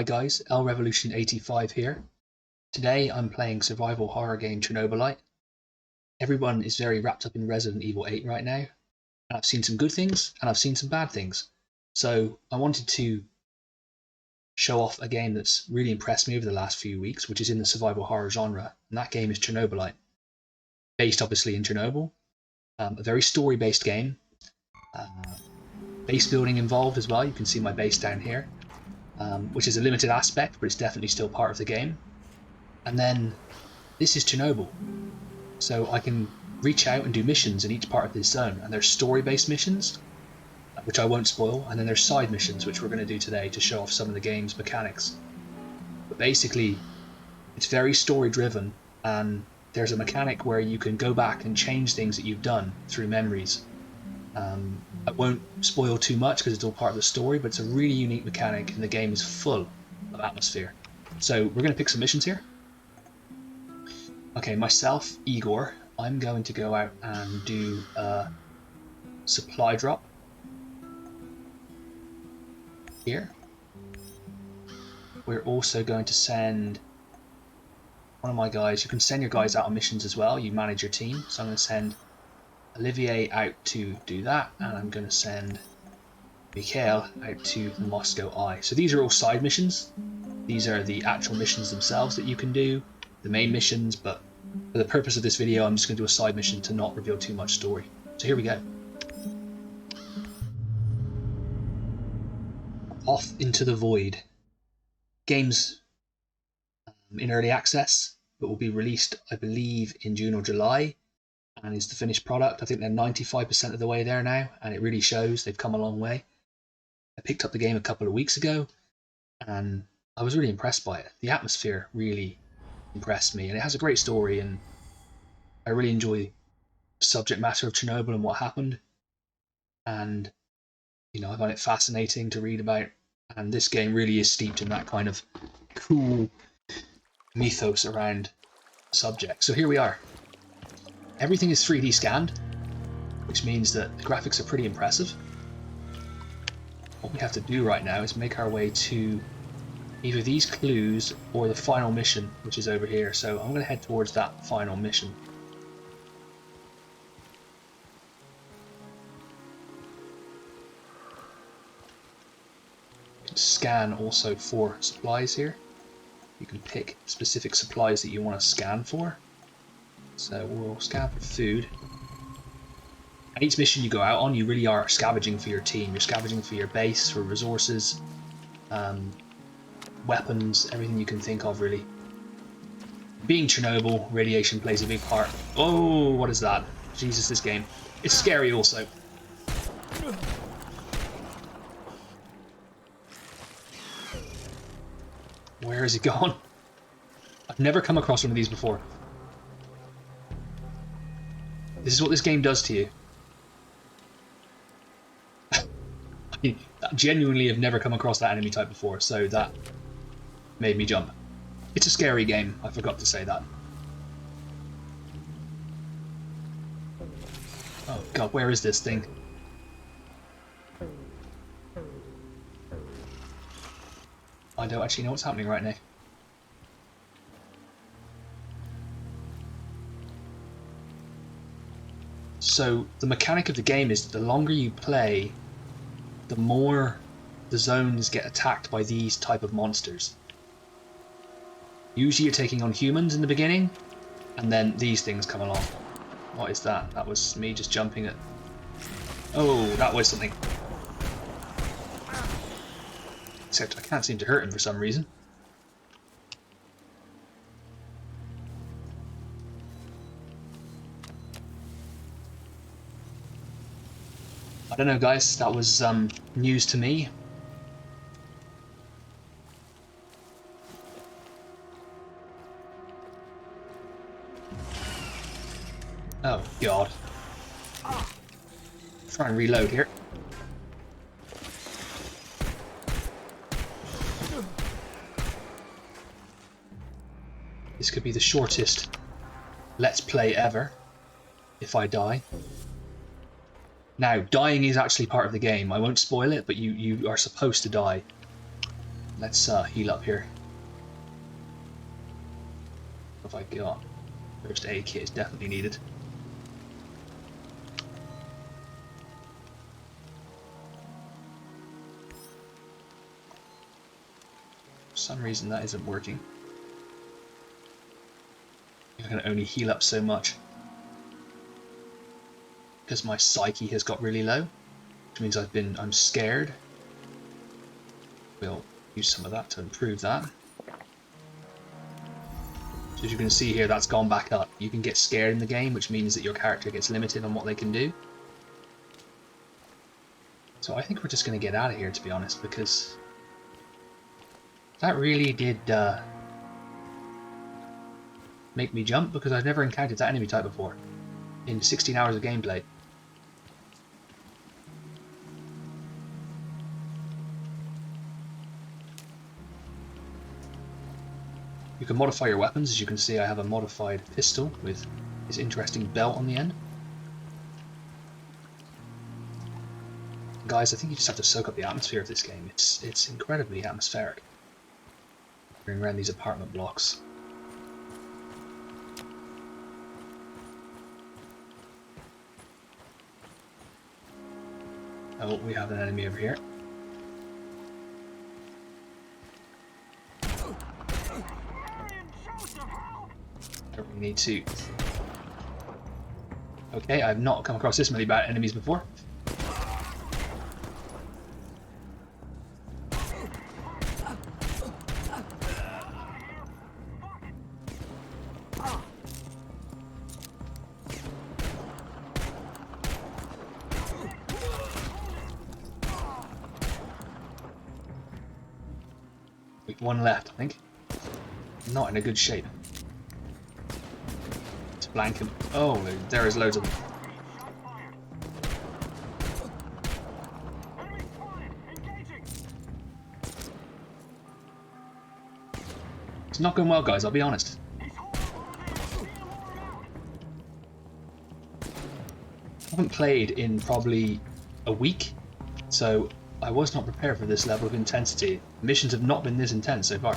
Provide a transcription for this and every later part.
Hi guys, L Revolution 85 here. Today I'm playing survival horror game Chernobylite. Everyone is very wrapped up in Resident Evil 8 right now, and I've seen some good things and I've seen some bad things. So I wanted to show off a game that's really impressed me over the last few weeks, which is in the survival horror genre, and that game is Chernobylite. Based obviously in Chernobyl, a very story-based game. Base building involved as well, you can see my base down here. Which is a limited aspect, but it's definitely still part of the game. And then this is Chernobyl, so I can reach out and do missions in each part of this zone, and there's story-based missions, which I won't spoil, and then there's side missions, which we're going to do today to show off some of the game's mechanics. But basically, it's very story-driven, and there's a mechanic where you can go back and change things that you've done through memories. I won't spoil too much because it's all part of the story, but it's a really unique mechanic and the game is full of atmosphere. So we're going to pick some missions here. Okay, myself, Igor, I'm going to go out and do a supply drop here. We're also going to send one of my guys. You can send your guys out on missions as well, you manage your team. So I'm going to send Olivier out to do that, and I'm going to send Mikhail out to the Moscow Eye. So these are all side missions. These are the actual missions themselves that you can do, the main missions, but for the purpose of this video I'm just going to do a side mission to not reveal too much story. So here we go. Off into the void. Game's in early access, but will be released I believe in June or July. And is the finished product. I think they're 95% of the way there now, and it really shows. They've come a long way. I picked up the game a couple of weeks ago, and I was really impressed by it. The atmosphere really impressed me, and it has a great story, and I really enjoy the subject matter of Chernobyl and what happened. And, you know, I find it fascinating to read about, and this game really is steeped in that kind of cool mythos around the subject. So here we are. Everything is 3D scanned, which means that the graphics are pretty impressive. What we have to do right now is make our way to either these clues or the final mission, which is over here. So I'm going to head towards that final mission. You can scan also for supplies here. You can pick specific supplies that you want to scan for. So we'll scan for food. And each mission you go out on, you really are scavenging for your team. You're scavenging for your base, for resources, weapons, everything you can think of really. Being Chernobyl, radiation plays a big part. Oh, what is that? Jesus, this game. It's scary also. Where is it gone? I've never come across one of these before. This is what this game does to you. I genuinely have never come across that enemy type before, so that made me jump. It's a scary game, I forgot to say that. Oh god, where is this thing? I don't actually know what's happening right now. So the mechanic of the game is the longer you play, the more the zones get attacked by these type of monsters. Usually you're taking on humans in the beginning, and then these things come along. What is that? That was me just jumping at... Oh, that was something. Except I can't seem to hurt him for some reason. I don't know guys, that was news to me. Oh god. Try and reload here. This could be the shortest let's play ever, if I die. Now, dying is actually part of the game. I won't spoil it, but you are supposed to die. let's heal up here. What have I got? First aid kit is definitely needed. For some reason that isn't working. I can only heal up so much because my psyche has got really low, which means I'm scared. We'll use some of that to improve that. So as you can see here, that's gone back up. You can get scared in the game, which means that your character gets limited on what they can do. So I think we're just going to get out of here, to be honest, because that really did make me jump, because I've never encountered that enemy type before in 16 hours of gameplay. You can modify your weapons. As you can see, I have a modified pistol with this interesting belt on the end. Guys, I think you just have to soak up the atmosphere of this game. It's incredibly atmospheric. Going around these apartment blocks. Oh, we have an enemy over here. We need to... Okay, I've not come across this many bad enemies before. We've one left, I think. Not in a good shape. Blank him. Oh, there is loads of them. It's not going well, guys, I'll be honest. I haven't played in probably a week, so I was not prepared for this level of intensity. Missions have not been this intense so far.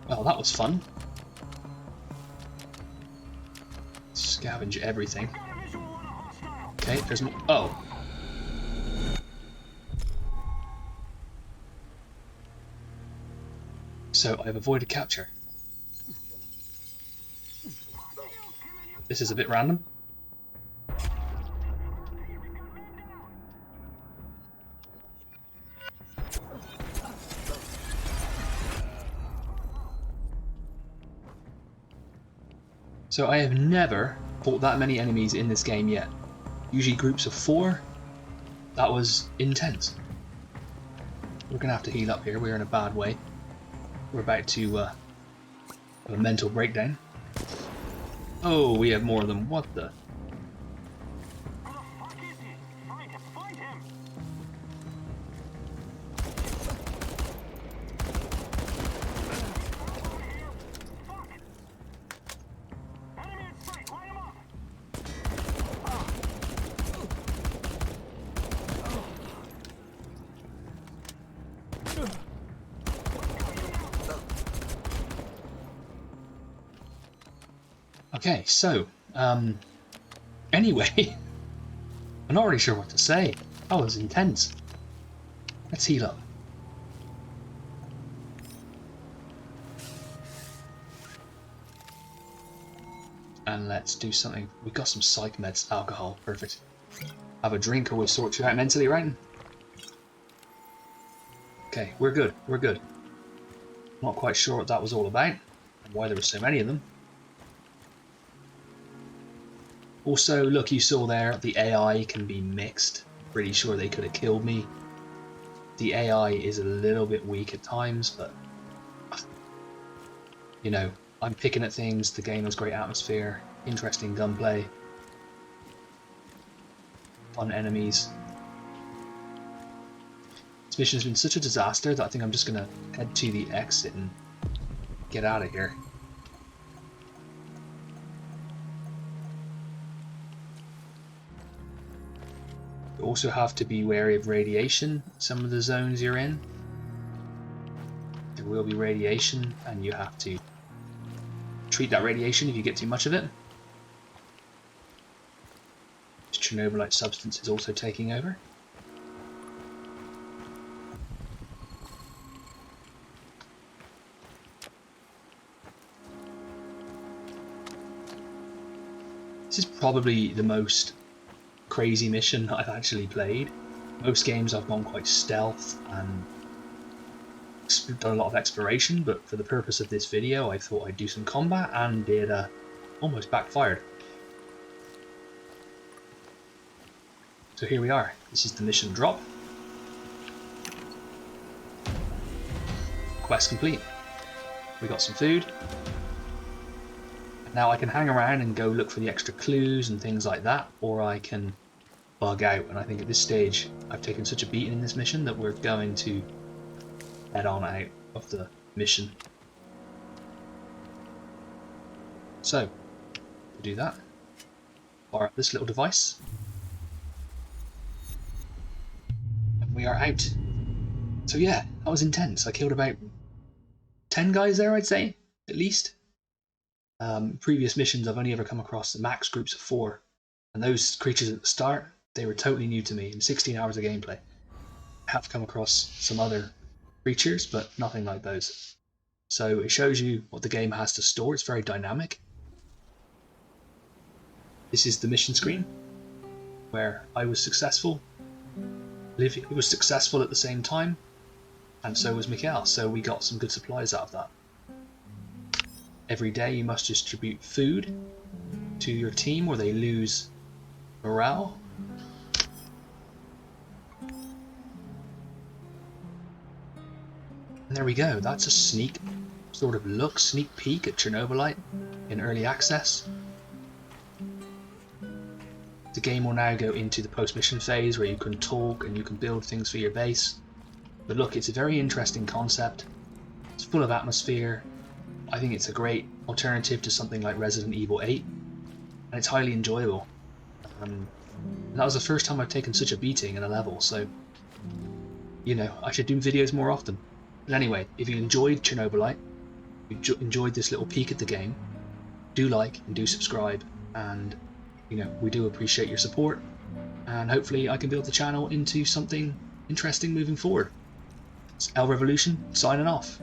Well, that was fun. Scavenge everything. Okay, there's more. Oh. So I've avoided capture. This is a bit random. So I have never fought that many enemies in this game yet. Usually groups of 4. That was intense. We're going to have to heal up here. We're in a bad way. We're about to have a mental breakdown. Oh, we have more of them. What the? Okay, so, anyway, I'm not really sure what to say. That was intense. Let's heal up. And let's do something. We've got some psych meds, alcohol, perfect. Have a drink, always sorts you out mentally, right? Okay, we're good, we're good. Not quite sure what that was all about, and why there were so many of them. Also, look, you saw there, the AI can be mixed. Pretty sure they could have killed me. The AI is a little bit weak at times, but... you know, I'm picking at things, the game has great atmosphere, interesting gunplay, fun enemies. It's This mission has been such a disaster that I think I'm just going to head to the exit and get out of here. You also have to be wary of radiation. Some of the zones you're in, there will be radiation, and you have to treat that radiation if you get too much of it. This Chernobylite substance is also taking over. This is probably the most crazy mission I've actually played. Most games I've gone quite stealth and done a lot of exploration, but for the purpose of this video I thought I'd do some combat, and it almost backfired. So here we are. This is the mission drop. Quest complete. We got some food. Now I can hang around and go look for the extra clues and things like that, or I can bug out, and I think at this stage I've taken such a beating in this mission that we're going to head on out of the mission. So, to do that, fire up this little device, and we are out. So yeah, that was intense. I killed about 10 guys there, I'd say, at least. Previous missions I've only ever come across max groups of 4, and those creatures at the start, they were totally new to me in 16 hours of gameplay. I have come across some other creatures, but nothing like those. So it shows you what the game has to store. It's very dynamic. This is the mission screen where I was successful. Liv was successful at the same time, and so was Mikhail, so we got some good supplies out of that. Every day you must distribute food to your team or they lose morale. And there we go, that's a sneak peek at Chernobylite in early access. The game will now go into the post-mission phase where you can talk and you can build things for your base. But look, it's a very interesting concept. It's full of atmosphere. I think it's a great alternative to something like Resident Evil 8, and it's highly enjoyable. And that was the first time I've taken such a beating in a level, so you know, I should do videos more often. But anyway, if you enjoyed Chernobylite, you enjoyed this little peek at the game, do like and do subscribe, and you know, we do appreciate your support, and hopefully I can build the channel into something interesting moving forward. It's L Revolution signing off.